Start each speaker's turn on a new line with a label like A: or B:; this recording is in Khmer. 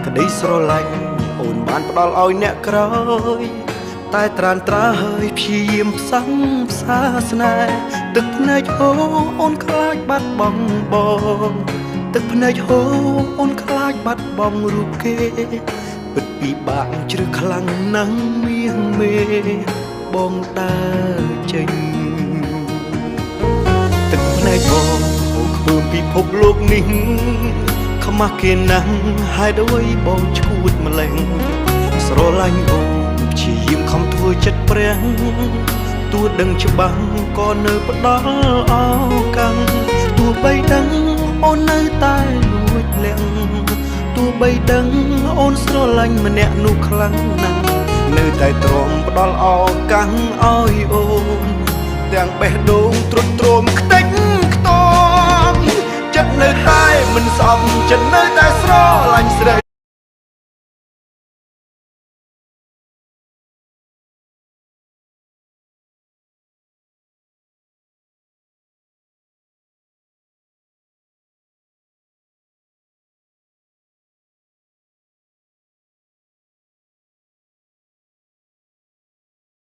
A: ក្តីស្រឡាញ់អូនបានផ្ដល់ឲ្យអ្នកក្រោយតែត្រានត្រាហើយព្យាយាមផ្សងផ្សាស្នេហ៍ទឹកភ្នែកហូរអូនខ្លាចបាត់បង់បងទឹកភ្នែកហូរអូនខ្លាចបាត់បង់រូបគេពិតពិបាកជ្រឹះខ្លាំងណាស់មៀងមេបងដើរចេញទឹកភ្នែកបងហូរខ្ពើមពិភពលោកនេះខ្មាស់គេណាស់ហេតុអ្វីបងឈួតម្លេះស្រឡាញ់អូនព្យាយាមខំធ្វើចិត្តព្រះទោះដឹងច្បាស់ក៏នៅផ្ដល់ឱកាសទោះបីដឹងអូននៅតែលួចលាក់ទោះបីដឹងអូនស្រឡាញ់ម្នាក់នោះខ្លាំងណាស់នៅតែទ្រាំផ្ដល់ឱកាសឲ្យអូនទាំងបេះដូងទ្រុឌទ្រោមខ្ទេចខ្ទាំចិត្តនៅតែមិនស្អប់ចិត្តនៅតែស្រឡាញ់ស្រី